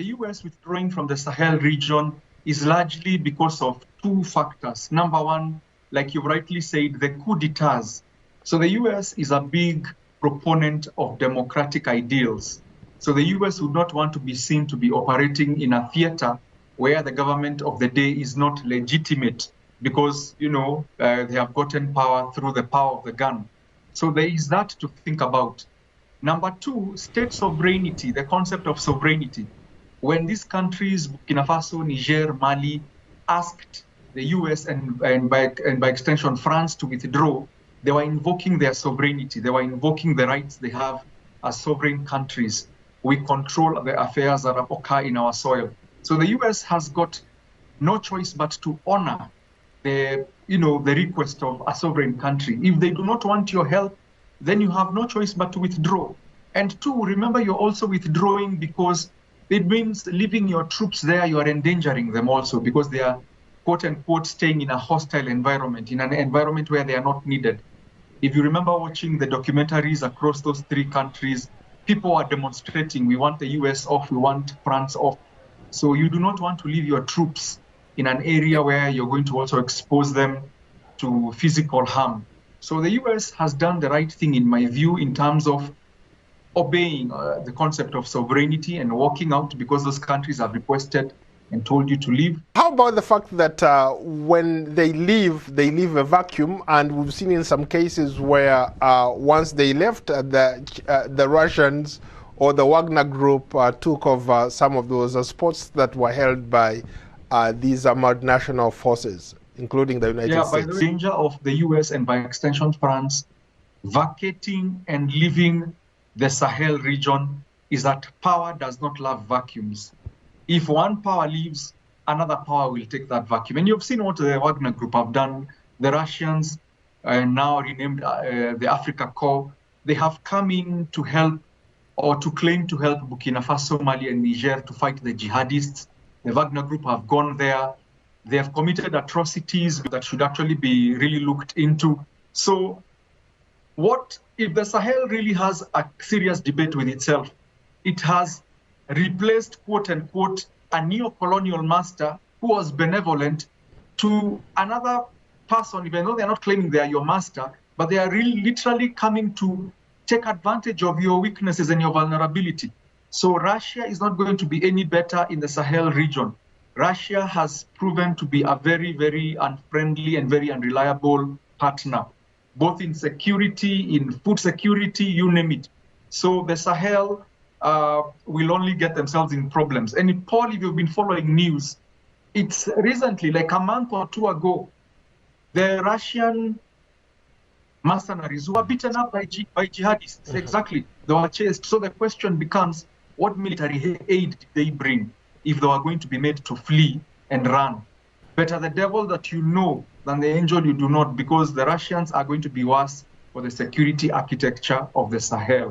The US withdrawing from the Sahel region is largely because of two factors. Number one, like you rightly said, the coup d'etats. So the US is a big proponent of democratic ideals. So the US would not want to be seen to be operating in a theater where the government of the day is not legitimate because, they have gotten power through the power of the gun. So there is that to think about. Number two, state sovereignty, the concept of sovereignty. When these countries, Burkina Faso, Niger, Mali, asked the US and by extension France to withdraw, they were invoking their sovereignty. They were invoking the rights they have as sovereign countries. We control the affairs that occur in our soil. So the US has got no choice but to honor the request of a sovereign country. If they do not want your help, then you have no choice but to withdraw. And two, remember, you're also withdrawing because it means leaving your troops there, you are endangering them also because they are, quote unquote, staying in a hostile environment, in an environment where they are not needed. If you remember watching the documentaries across those three countries, people are demonstrating, we want the US off, we want France off. So you do not want to leave your troops in an area where you're going to also expose them to physical harm. So the US has done the right thing, in my view, in terms of obeying the concept of sovereignty and walking out because those countries have requested and told you to leave. How about the fact that when they leave a vacuum, and we've seen in some cases where once they left, the Russians or the Wagner group took over some of those spots that were held by these multinational forces, including the United States. By the danger of the US and by extension France vacating and leaving the Sahel region is that power does not love vacuums. If one power leaves, another power will take that vacuum. And you've seen what the Wagner Group have done. The Russians, now renamed the Africa Corps, they have come in to help or to claim to help Burkina Faso, Mali, and Niger to fight the jihadists. The Wagner Group have gone there. They have committed atrocities that should actually be really looked into. So what if the Sahel really has a serious debate with itself? It has replaced, quote unquote, a neo-colonial master who was benevolent to another person, even though they're not claiming they are your master, but they are really literally coming to take advantage of your weaknesses and your vulnerability. So Russia is not going to be any better in the Sahel region. Russia has proven to be a very, very unfriendly and very unreliable partner, both in security, in food security, you name it. So the Sahel will only get themselves in problems. And Paul, if you've been following news, it's recently, like a month or two ago, the Russian mercenaries who were beaten up by jihadists. Exactly. They were chased. So the question becomes, what military aid did they bring if they were going to be made to flee and run? Better the devil that you know than the angel you do not, because the Russians are going to be worse for the security architecture of the Sahel.